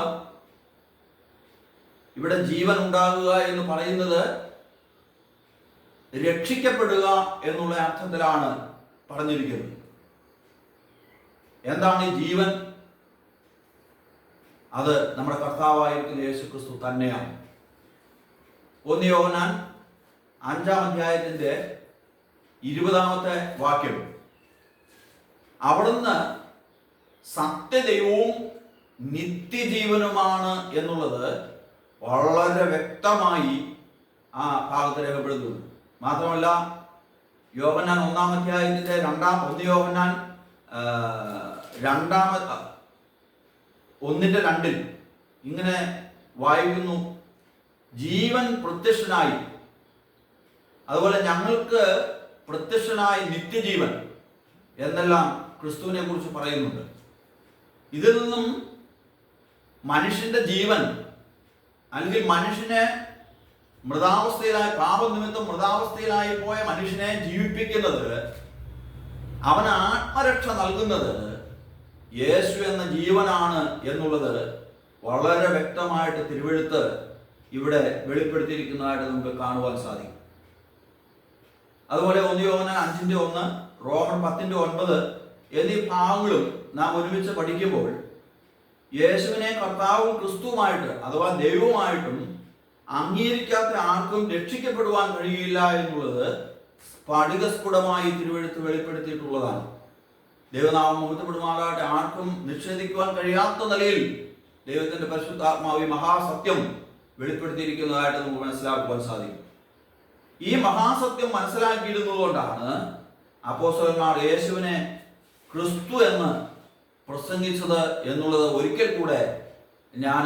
ഇവിടെ ജീവൻ ഉണ്ടാകുക എന്ന് പറയുന്നത് രക്ഷിക്കപ്പെടുക എന്നുള്ള അർത്ഥത്തിലാണ് പറഞ്ഞിരിക്കുന്നത്. എന്താണ് ഈ ജീവൻ? അത് നമ്മുടെ കർത്താവായിരിക്കുന്ന യേശുക്രിസ്തു തന്നെയാണ്. 1 യോഹന്നാൻ 5-ാം അധ്യായത്തിന്റെ 20-ാമത്തെ വാക്യം, അവിടുന്ന് സത്യദൈവവും നിത്യജീവനുമാണ് എന്നുള്ളത് വളരെ വ്യക്തമായി ആ ഭാഗത്ത് രേഖപ്പെടുത്തുന്നു. മാത്രമല്ല, യോഹന്നാൻ 1-ാം അധ്യായത്തിന്റെ 1 യോഹന്നാൻ 1:2 ഇങ്ങനെ വായിക്കുന്നു, ജീവൻ പ്രത്യക്ഷനായി, അതുപോലെ ഞങ്ങൾക്ക് പ്രത്യക്ഷനായി നിത്യജീവൻ എന്നെല്ലാം ക്രിസ്തുവിനെ കുറിച്ച് പറയുന്നുണ്ട്. ഇതിൽ നിന്നും മനുഷ്യന്റെ ജീവൻ, അല്ലെങ്കിൽ മനുഷ്യനെ മൃതാവസ്ഥയിലായി, പാപനിമിത്തം മൃതാവസ്ഥയിലായി പോയ മനുഷ്യനെ ജീവിപ്പിക്കുന്നത്, അവന് ആത്മരക്ഷ നൽകുന്നത് യേശു എന്ന ജീവനാണ് എന്നുള്ളത് വളരെ വ്യക്തമായിട്ട് തിരുവെഴുത്ത് ഇവിടെ വെളിപ്പെടുത്തിയിരിക്കുന്നതായിട്ട് നമുക്ക് കാണുവാൻ സാധിക്കും. അതുപോലെ 1 യോഹന്നാൻ 5:1, റോമൻ 10:9 എന്നീ ഭാഗങ്ങളും നാം ഒരുമിച്ച് പഠിക്കുമ്പോൾ യേശുവിനെ കർത്താവും ക്രിസ്തുവുമായിട്ട് അഥവാ ദൈവവുമായിട്ടും അംഗീകരിക്കാത്ത ആർക്കും രക്ഷിക്കപ്പെടുവാൻ കഴിയില്ല എന്നുള്ളത് സ്ഫടികസ്ഫുടമായി തിരുവെഴുത്ത് വെളിപ്പെടുത്തിയിട്ടുള്ളതാണ്. ദൈവനാമം മുഹൂർത്തപ്പെടുമാറാകട്ടെ. ആർക്കും നിഷേധിക്കുവാൻ കഴിയാത്ത നിലയിൽ ദൈവത്തിന്റെ പരിശുദ്ധാത്മാവ് മഹാസത്യം വെളിപ്പെടുത്തിയിരിക്കുന്നതായിട്ട് നമുക്ക് മനസ്സിലാക്കുവാൻ സാധിക്കും. ഈ മഹാസത്യം മനസ്സിലാക്കിയിരുന്നതുകൊണ്ടാണ് അപ്പോസ്തലന്മാർ യേശുവിനെ ക്രിസ്തു എന്ന് പ്രസംഗിച്ചത് എന്നുള്ളത് ഒരിക്കൽ കൂടെ ഞാൻ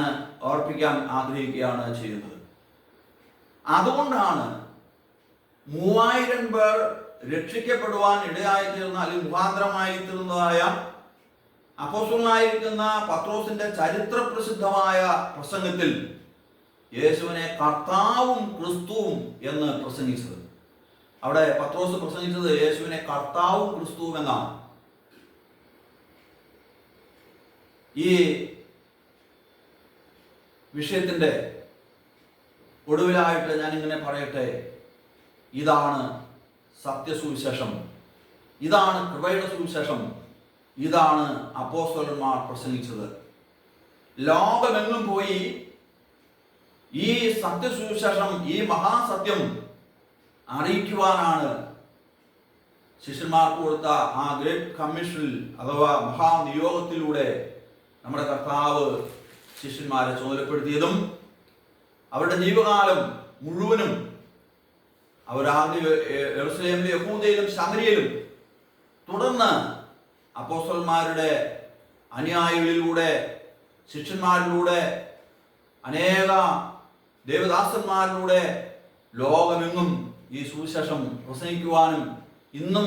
ഓർപ്പിക്കാൻ ആഗ്രഹിക്കുകയാണ് ചെയ്യുന്നത്. അതുകൊണ്ടാണ് 3000 പേർ രക്ഷിക്കപ്പെടുവാൻ ഇടയായിത്തീർന്ന, അല്ലെങ്കിൽ മുഖാന്തരമായി തീർന്നതായ അപ്പോസ്തലനായിരിക്കുന്ന പത്രോസിന്റെ ചരിത്ര പ്രസിദ്ധമായ പ്രസംഗത്തിൽ യേശുവിനെ കർത്താവും ക്രിസ്തുവും എന്ന് പ്രസംഗിച്ചത്. അവിടെ പത്രോസ് പ്രസംഗിച്ചത് യേശുവിനെ കർത്താവും ക്രിസ്തുവും എന്നാണ്. ഈ വിഷയത്തിന്റെ ഒടുവിലായിട്ട് ഞാൻ ഇങ്ങനെ പറയട്ടെ, ഇതാണ് സത്യസുവിശേഷം, ഇതാണ് കൃപയുടെ സുവിശേഷം, ഇതാണ് അപ്പോസ്തലന്മാർ പ്രസംഗിച്ചത്. ലോകമെങ്ങും പോയി ഈ സത്യസുവിശേഷം, ഈ മഹാസത്യം അറിയിക്കുവാനാണ് ശിഷ്യന്മാർക്ക് കൊടുത്ത ആ ഗ്രേറ്റ് കമ്മീഷനിൽ അഥവാ മഹാനിയോഗത്തിലൂടെ നമ്മുടെ കർത്താവ് ശിഷ്യന്മാരെ ചുമതലപ്പെടുത്തിയതും അവരുടെ ജീവകാലം മുഴുവനും അവരാദ്യം യെരൂശലേമിലും യഹൂദയിലും ശമര്യയിലും തുടർന്ന് അപ്പോസ്തലന്മാരുടെ അനുയായികളിലൂടെ, ശിഷ്യന്മാരിലൂടെ, അനേക ദേവദാസന്മാരിലൂടെ ലോകമെങ്ങും ഈ സുവിശേഷം പ്രസംഗിക്കുവാനും ഇന്നും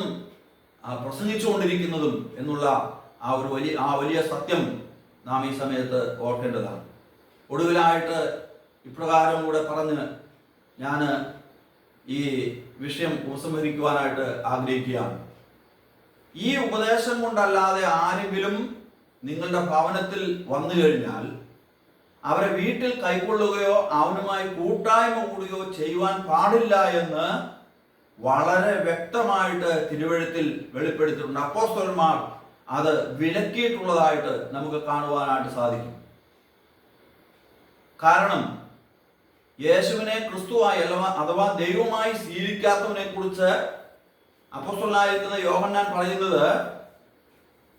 പ്രസംഗിച്ചുകൊണ്ടിരിക്കുന്നതും എന്നുള്ള ആ വലിയ സത്യം നാം ഈ സമയത്ത് ഓർക്കേണ്ടതാണ്. ഒടുവിലായിട്ട് ഇപ്രകാരം കൂടെ പറഞ്ഞ് ഞാൻ ഈ വിഷയം ഉപസംഹരിക്കുവാനായിട്ട് ആഗ്രഹിക്കുകയാണ്. ഈ ഉപദേശം കൊണ്ടല്ലാതെ ആരെങ്കിലും നിങ്ങളുടെ ഭവനത്തിൽ വന്നു കഴിഞ്ഞാൽ അവരെ വീട്ടിൽ കൈക്കൊള്ളുകയോ അവനുമായി കൂട്ടായ്മ കൂടുകയോ ചെയ്യുവാൻ പാടില്ല എന്ന് വളരെ വ്യക്തമായിട്ട് തിരുവെഴുത്തിൽ വെളിപ്പെടുത്തിയിട്ടുണ്ട്. അപ്പോസ്തലന്മാർ അത് വിലക്കിയിട്ടുള്ളതായിട്ട് നമുക്ക് കാണുവാനായിട്ട് സാധിക്കും. കാരണം യേശുവിനെ ക്രിസ്തുവായി അഥവാ ദൈവമായി സ്വീകരിക്കാത്തവനെ കുറിച്ച് അപ്പോസ്തലനായിരിക്കുന്ന യോഹന്നാൻ പറയുന്നത്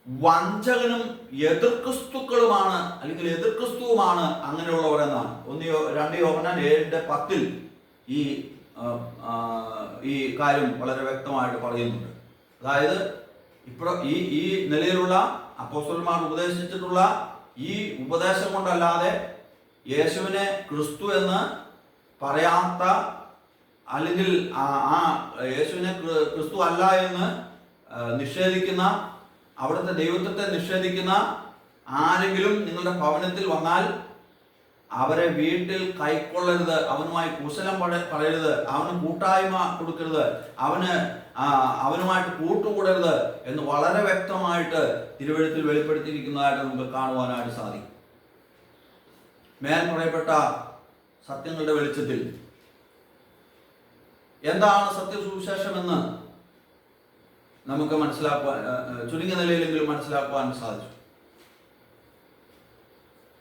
വഞ്ചകനും എതിർക്രിസ്തുക്കളുമാണ്, അല്ലെങ്കിൽ എതിർക്രിസ്തുവുമാണ് അങ്ങനെയുള്ളവർ എന്നാണ്. 2 യോഹന്നാൻ 7:10 ഈ കാര്യം വളരെ വ്യക്തമായിട്ട് പറയുന്നുണ്ട്. അതായത് ഈ നിലയിലുള്ള അപ്പോസ്തലന്മാർ ഉപദേശിച്ചിട്ടുള്ള ഈ ഉപദേശം കൊണ്ടല്ലാതെ യേശുവിനെ ക്രിസ്തു എന്ന് പറയാത്ത, അല്ലെങ്കിൽ ആ യേശുവിനെ ക്രിസ്തു അല്ല എന്ന് നിഷേധിക്കുന്ന, അവിടുത്തെ ദൈവത്വത്തെ നിഷേധിക്കുന്ന ആരെങ്കിലും നിങ്ങളുടെ ഭവനത്തിൽ വന്നാൽ അവരെ വീട്ടിൽ കൈക്കൊള്ളരുത്, അവനുമായി കുശലം പറയരുത്, അവന് കൂട്ടായ്മ കൊടുക്കരുത്, അവനുമായിട്ട് കൂട്ടുകൂടരുത് എന്ന് വളരെ വ്യക്തമായിട്ട് തിരുവെഴുത്തിൽ വെളിപ്പെടുത്തിയിരിക്കുന്നതായിട്ട് നമുക്ക് കാണുവാനായിട്ട് സാധിക്കും. മേൽ പറയപ്പെട്ട സത്യങ്ങളുടെ വെളിച്ചത്തിൽ എന്താണ് സത്യസുവിശേഷമെന്ന് നമുക്ക് മനസ്സിലാക്കുവാൻ, ചുരുങ്ങിയ നിലയിലെങ്കിലും മനസ്സിലാക്കുവാൻ സാധിച്ചു.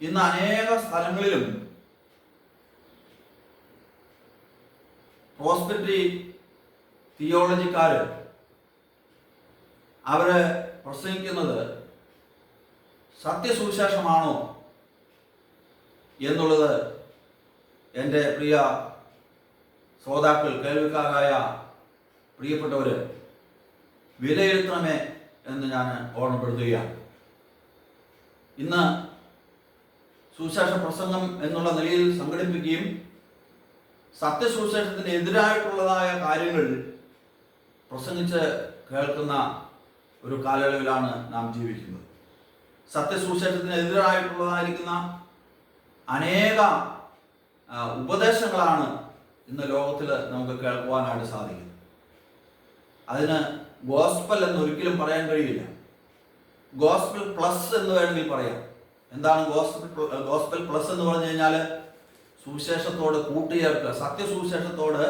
ഇന്ന് അനേക സ്ഥലങ്ങളിലും പ്രോസ്പെരിറ്റി തിയോളജിക്കാര് അവര് പ്രസംഗിക്കുന്നത് സത്യസുവിശേഷമാണോ എന്നുള്ളത് എൻ്റെ പ്രിയ ശ്രോതാക്കൾ, കേൾവിക്കാരായ പ്രിയപ്പെട്ടവര് വിലയിരുത്തണമേ എന്ന് ഞാൻ ഓർമ്മപ്പെടുത്തുകയാണ്. ഇന്ന് സുവിശേഷ പ്രസംഗം എന്നുള്ള നിലയിൽ സംഘടിപ്പിക്കുകയും സത്യസുവിശേഷത്തിന് എതിരായിട്ടുള്ളതായ കാര്യങ്ങൾ പ്രസംഗിച്ച് കേൾക്കുന്ന ഒരു കാലയളവിലാണ് നാം ജീവിക്കുന്നത്. സത്യസുവിശേഷത്തിന് എതിരായിട്ടുള്ളതായിരിക്കുന്ന അനേക ഉപദേശങ്ങളാണ് ഇന്ന് ലോകത്തിൽ നമുക്ക് കേൾക്കുവാനായിട്ട് സാധിക്കുന്നത്. അതിന് ഗോസ്പൽ എന്ന് ഒരിക്കലും പറയാൻ കഴിയില്ല. ഗോസ്പൽ പ്ലസ് എന്ന് വേണമെങ്കിൽ പറയാം. എന്താണ് ഗോസ്പൽ പ്ലസ് എന്ന് പറഞ്ഞു കഴിഞ്ഞാൽ സുവിശേഷത്തോട് കൂട്ടുചേർക്കുക, സത്യസുവിശേഷത്തോട്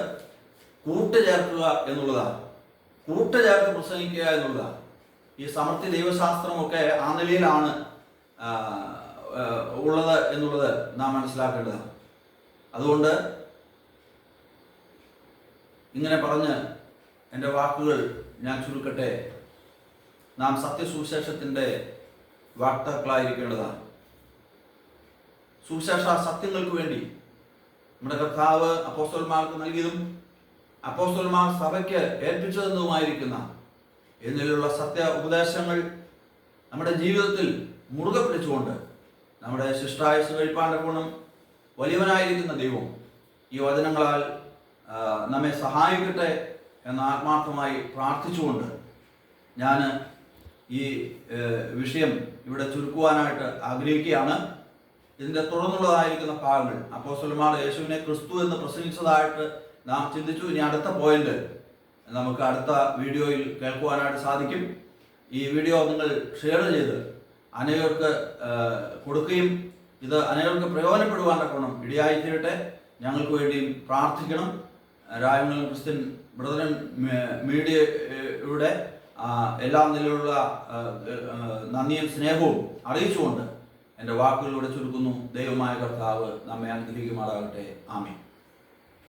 കൂട്ടുചേർക്കുക എന്നുള്ളതാണ്. കൂട്ടുചേർത്ത് പ്രസംഗിക്കുക എന്നുള്ളതാണ്. ഈ സമർത്ഥ്യ ദൈവശാസ്ത്രമൊക്കെ ആ നിലയിലാണ് ഉള്ളത് എന്നുള്ളത് നാം മനസ്സിലാക്കേണ്ടതാണ്. അതുകൊണ്ട് ഇങ്ങനെ പറഞ്ഞ് എൻ്റെ വാക്കുകൾ ഞാൻ ചുരുക്കട്ടെ. നാം സത്യസുവിശേഷത്തിൻ്റെ വാക്താക്കളായിരിക്കേണ്ടതാണ്. സുവിശേഷ സത്യങ്ങൾക്ക് വേണ്ടി നമ്മുടെ കർത്താവ് അപ്പോസ്തലന്മാർക്ക് നൽകിയതും അപ്പോസ്തലന്മാർ സഭയ്ക്ക് ഏൽപ്പിച്ചതെന്നുമായിരിക്കുന്ന എന്നിലുള്ള സത്യ ഉപദേശങ്ങൾ നമ്മുടെ ജീവിതത്തിൽ മുറുകെ പിടിച്ചുകൊണ്ട് നമ്മുടെ ശിഷ്ടായുസ് കഴിപ്പാൻ്റെ ഗുണം വലിയവനായിരിക്കുന്ന ദൈവം ഈ വചനങ്ങളാൽ നമ്മെ സഹായിക്കട്ടെ എന്ന് ആത്മാർത്ഥമായി പ്രാർത്ഥിച്ചുകൊണ്ട് ഞാൻ ഈ വിഷയം ഇവിടെ ചുരുക്കുവാനായിട്ട് ആഗ്രഹിക്കുകയാണ്. ഇതിൻ്റെ തുടർന്നുള്ളതായിരിക്കുന്ന ഭാഗങ്ങൾ അപ്പോസ്തലന്മാർ യേശുവിനെ ക്രിസ്തു എന്ന് പ്രസംഗിച്ചതായിട്ട് നാം ചിന്തിച്ചു. ഇനി അടുത്ത പോയിന്റ് നമുക്ക് അടുത്ത വീഡിയോയിൽ കേൾക്കുവാനായിട്ട് സാധിക്കും. ഈ വീഡിയോ നിങ്ങൾ ഷെയർ ചെയ്ത് അനേകർക്ക് കൊടുക്കുകയും ഇത് അനേകർക്ക് പ്രയോജനപ്പെടുവാനുള്ള ഇടയായി തീരട്ടെ. ഞങ്ങൾക്ക് വേണ്ടിയും പ്രാർത്ഥിക്കണം. രായമംഗലം ക്രിസ്ത്യൻ ബ്രദറൻ മീഡിയയുടെ എല്ലാ നിലയിലുള്ള നന്ദിയും സ്നേഹവും അറിയിച്ചുകൊണ്ട് എൻ്റെ വാക്കുകളിലൂടെ ചുരുക്കുന്നു. ദൈവമായ കർത്താവ് നമ്മെ അനുഗ്രഹിക്കുമാറാകട്ടെ. ആമേൻ.